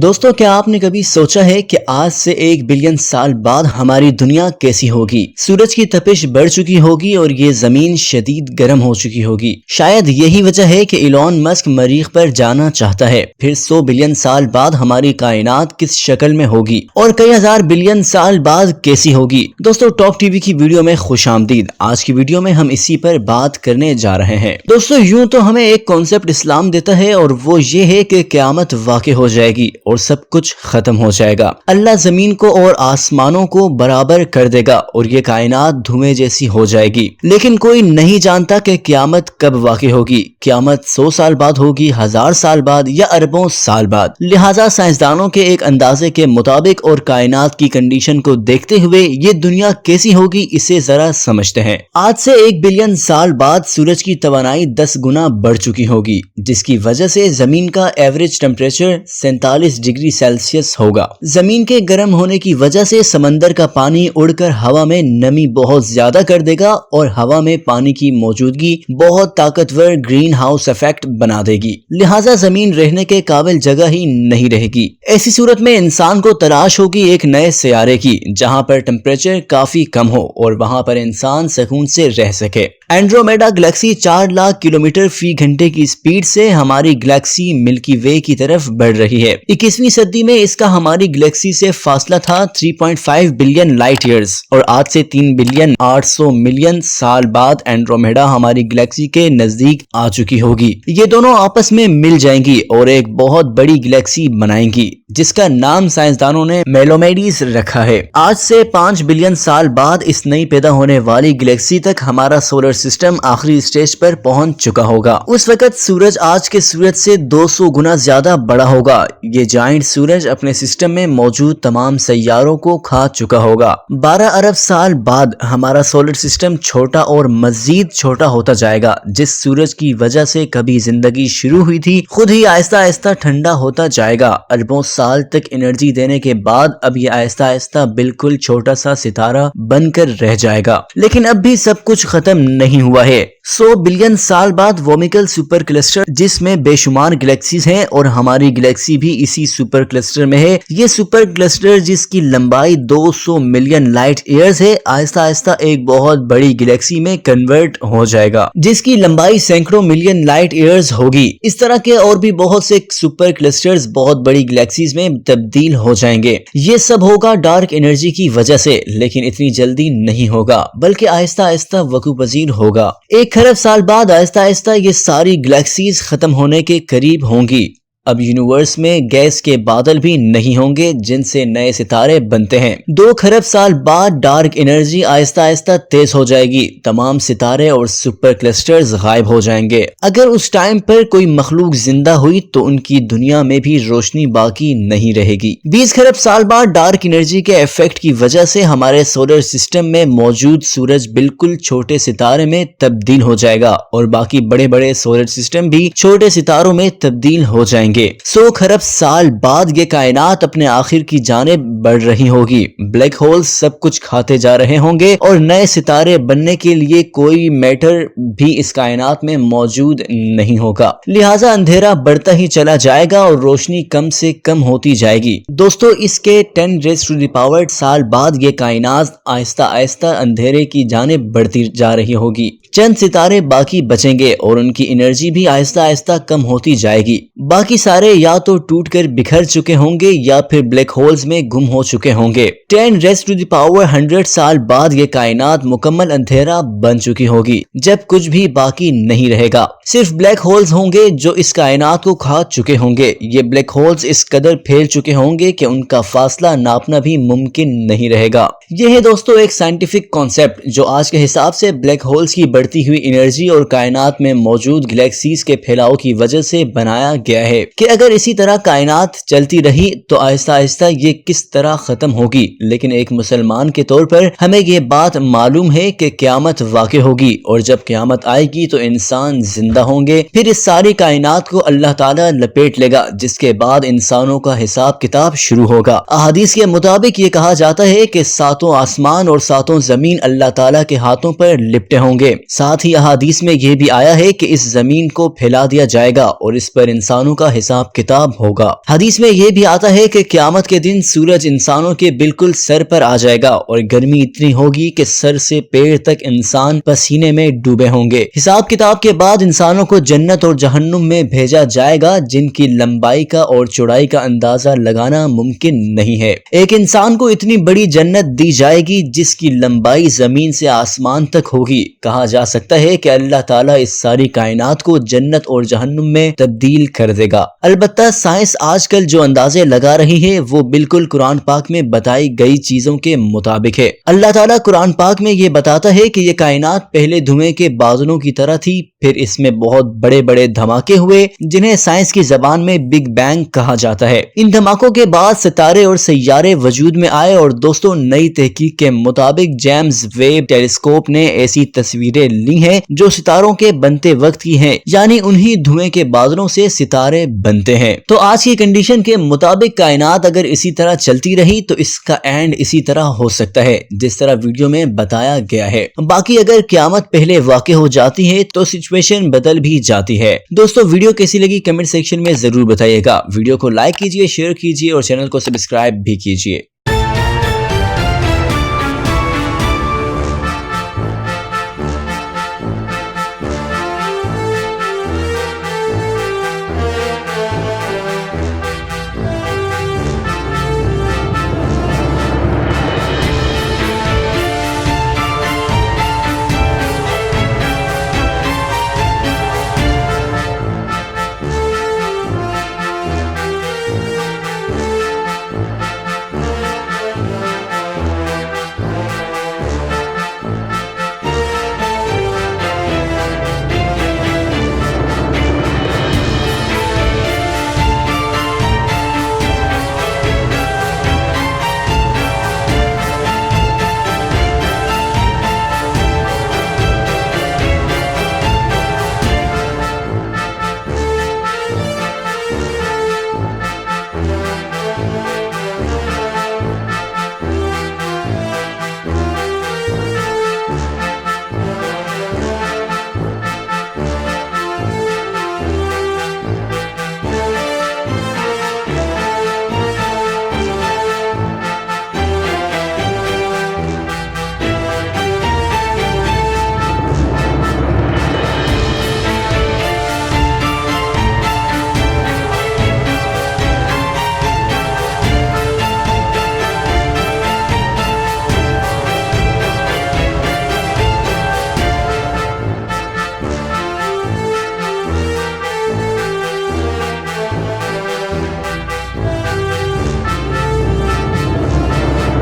दोस्तों, क्या आपने कभी सोचा है कि आज से 1 बिलियन साल बाद हमारी दुनिया कैसी होगी? सूरज की तपिश बढ़ चुकी होगी और ये जमीन शदीद गर्म हो चुकी होगी। शायद यही वजह है कि इलॉन मस्क मरीख पर जाना चाहता है। फिर 100 बिलियन साल बाद हमारी कायनात किस शक्ल में होगी और कई हजार बिलियन साल बाद कैसी होगी? दोस्तों, टॉप टीवी की वीडियो में खुशामदीद। आज की वीडियो में हम इसी पर बात करने जा रहे हैं। दोस्तों, यूं तो हमें एक कॉन्सेप्ट इस्लाम देता है और वो ये है कि क़यामत वाक़ई हो जाएगी और सब कुछ खत्म हो जाएगा। अल्लाह जमीन को और आसमानों को बराबर कर देगा और ये कायनात धुएं जैसी हो जाएगी। लेकिन कोई नहीं जानता कि क़यामत कब वाक़ई होगी। क़यामत 100 साल बाद होगी, 1000 साल बाद या अरबों साल बाद। लिहाजा साइंसदानों के एक अंदाजे के मुताबिक और कायनात की कंडीशन को देखते हुए ये दुनिया कैसी होगी, इसे जरा समझते हैं। आज से 1 बिलियन साल बाद सूरज की तवानाई 10 गुना बढ़ चुकी होगी, जिसकी वजह से जमीन का एवरेज टेम्परेचर 47 डिग्री सेल्सियस होगा। जमीन के गर्म होने की वजह से समंदर का पानी उड़कर हवा में नमी बहुत ज्यादा कर देगा और हवा में पानी की मौजूदगी बहुत ताकतवर ग्रीन हाउस इफेक्ट बना देगी। लिहाजा जमीन रहने के काबिल जगह ही नहीं रहेगी। ऐसी सूरत में इंसान को तलाश होगी एक नए सियारे की, जहां पर टेम्परेचर काफी कम हो और वहां पर इंसान सुकून से रह सके। एंड्रोमेडा गैलेक्सी 4 लाख किलोमीटर फी घंटे की स्पीड से हमारी गैलेक्सी मिल्की वे की तरफ बढ़ रही है। 21वीं सदी में इसका हमारी गैलेक्सी से फासला था 3.5 बिलियन लाइट ईयर्स और आज से 3 बिलियन 800 मिलियन साल बाद एंड्रोमेडा हमारी गैलेक्सी के नजदीक आ चुकी होगी। ये दोनों आपस में मिल जाएंगी और एक बहुत बड़ी गैलेक्सी बनाएंगी, जिसका नाम साइंसदानों ने मेलोमेडीज रखा है। आज से 5 बिलियन साल बाद इस नई पैदा होने वाली गैलेक्सी तक हमारा सोलर सिस्टम आखिरी स्टेज पर पहुंच चुका होगा। उस वक्त सूरज आज के सूरज से 200 गुना ज्यादा बड़ा होगा। ये जाइंट सूरज अपने सिस्टम में मौजूद तमाम सैयारों को खा चुका होगा। 12 अरब साल बाद हमारा सोलर सिस्टम छोटा और मजीद छोटा होता जाएगा। जिस सूरज की वजह से कभी जिंदगी शुरू हुई थी, खुद ही आहिस्ता आहिस्ता ठंडा होता जाएगा। अरबों साल तक एनर्जी देने के बाद अब ये आहिस्ता आहिस्ता बिल्कुल छोटा सा सितारा बनकर रह जाएगा। लेकिन अब भी सब कुछ खत्म नहीं हुआ है। 100 बिलियन साल बाद वोमिकल सुपर क्लस्टर, जिसमें बेशुमार गैलेक्सीज हैं और हमारी गैलेक्सी भी इसी सुपर क्लस्टर में है। ये सुपर क्लस्टर, जिसकी लंबाई 200 मिलियन लाइट ईयर्स है, आहिस्ता आहिस्ता एक बहुत बड़ी गैलेक्सी में कन्वर्ट हो जाएगा, जिसकी लंबाई सैकड़ों मिलियन लाइट ईयर्स होगी। इस तरह के और भी बहुत से सुपर क्लस्टर्स बहुत बड़ी गैलेक्सीज में तब्दील हो जाएंगे। ये सब होगा डार्क एनर्जी की वजह से, लेकिन इतनी जल्दी नहीं होगा, बल्कि आहिस्ता आहिस्ता वकूअ पजीर होगा। 1 खरब साल बाद आहिस्ता आहिस्ता ये सारी गैलेक्सीज खत्म होने के करीब होंगी। अब यूनिवर्स में गैस के बादल भी नहीं होंगे जिनसे नए सितारे बनते हैं। 2 खरब साल बाद डार्क एनर्जी आहिस्ता आहिस्ता तेज हो जाएगी। तमाम सितारे और सुपर क्लस्टर्स गायब हो जाएंगे। अगर उस टाइम पर कोई मखलूक जिंदा हुई तो उनकी दुनिया में भी रोशनी बाकी नहीं रहेगी। 20 खरब साल बाद डार्क एनर्जी के इफेक्ट की वजह से हमारे सोलर सिस्टम में मौजूद सूरज बिल्कुल छोटे सितारे में तब्दील हो जाएगा और बाकी बड़े बड़े सोलर सिस्टम भी छोटे सितारों में तब्दील हो जाएंगे। 100 खरब साल बाद ये कायनात अपने आखिर की जानिब बढ़ रही होगी। ब्लैक होल सब कुछ खाते जा रहे होंगे और नए सितारे बनने के लिए कोई मैटर भी इस कायनात में मौजूद नहीं होगा। लिहाजा अंधेरा बढ़ता ही चला जाएगा और रोशनी कम से कम होती जाएगी। दोस्तों, इसके 10⁻⁴ साल बाद ये कायनात आहिस्ता आहिस्ता अंधेरे की जानिब बढ़ती जा रही होगी। चंद सितारे बाकी बचेंगे और उनकी एनर्जी भी आहिस्ता आहिस्ता कम होती जाएगी। बाकी सारे या तो टूटकर बिखर चुके होंगे या फिर ब्लैक होल्स में गुम हो चुके होंगे। 10⁻100 साल बाद ये कायनात मुकम्मल अंधेरा बन चुकी होगी, जब कुछ भी बाकी नहीं रहेगा। सिर्फ ब्लैक होल्स होंगे जो इस कायनात को खा चुके होंगे। ये ब्लैक होल्स इस कदर फैल चुके होंगे कि उनका फासला नापना भी मुमकिन नहीं रहेगा। यह है दोस्तों एक साइंटिफिक कॉन्सेप्ट जो आज के हिसाब से ब्लैक होल्स की बढ़ती हुई एनर्जी और कायनात में मौजूद गैलेक्सीज के फैलाव की वजह से बनाया गया है कि अगर इसी तरह कायनात चलती रही तो आहिस्ता आहिस्ता ये किस तरह खत्म होगी। लेकिन एक मुसलमान के तौर पर हमें ये बात मालूम है कि क़यामत वाक़ई होगी और जब क़यामत आएगी तो इंसान जिंदा होंगे। फिर इस सारी कायनात को अल्लाह ताला लपेट लेगा, जिसके बाद इंसानों का हिसाब किताब शुरू होगा। अहादीस के मुताबिक ये कहा जाता है कि 7 आसमान और 7 जमीन अल्लाह ताला के हाथों पर लिपटे होंगे। साथ ही अहादीस में यह भी आया है कि इस जमीन को फैला दिया जाएगा और इस पर इंसानों का हिसाब किताब होगा। हदीस में ये भी आता है कि क़यामत के दिन सूरज इंसानों के बिल्कुल सर पर आ जाएगा और गर्मी इतनी होगी कि सर से पैर तक इंसान पसीने में डूबे होंगे। हिसाब किताब के बाद इंसानों को जन्नत और जहन्नुम में भेजा जाएगा, जिनकी लंबाई का और चौड़ाई का अंदाजा लगाना मुमकिन नहीं है। एक इंसान को इतनी बड़ी जन्नत दी जाएगी जिसकी लंबाई जमीन से आसमान तक होगी। कहा जा सकता है कि अल्लाह ताला इस सारी कायनात को जन्नत और जहन्नुम में तब्दील कर देगा। अलबत्ता साइंस आजकल जो अंदाजे लगा रही है वो बिल्कुल कुरान पाक में बताई गई चीजों के मुताबिक है। अल्लाह ताला कुरान पाक में ये बताता है कि ये कायनात पहले धुएं के बादलों की तरह थी, फिर इसमें बहुत बड़े बड़े धमाके हुए जिन्हें साइंस की जबान में बिग बैंग कहा जाता है। इन धमाकों के बाद सितारे और सैयारे वजूद में आए और दोस्तों नई तहकीक के मुताबिक जेम्स वेब टेलीस्कोप ने ऐसी तस्वीरें ली हैं जो सितारों के बनते वक्त की हैं, यानी उन्हीं धुएं के बादलों से सितारे बनते हैं। तो आज की कंडीशन के मुताबिक कायनात अगर इसी तरह चलती रही तो इसका एंड इसी तरह हो सकता है जिस तरह वीडियो में बताया गया है। बाकी अगर क़यामत पहले वाक़ई हो जाती है तो सिचुएशन बदल भी जाती है। दोस्तों वीडियो कैसी लगी कमेंट सेक्शन में जरूर बताइएगा। वीडियो को लाइक कीजिए, शेयर कीजिए और चैनल को सब्सक्राइब भी कीजिए।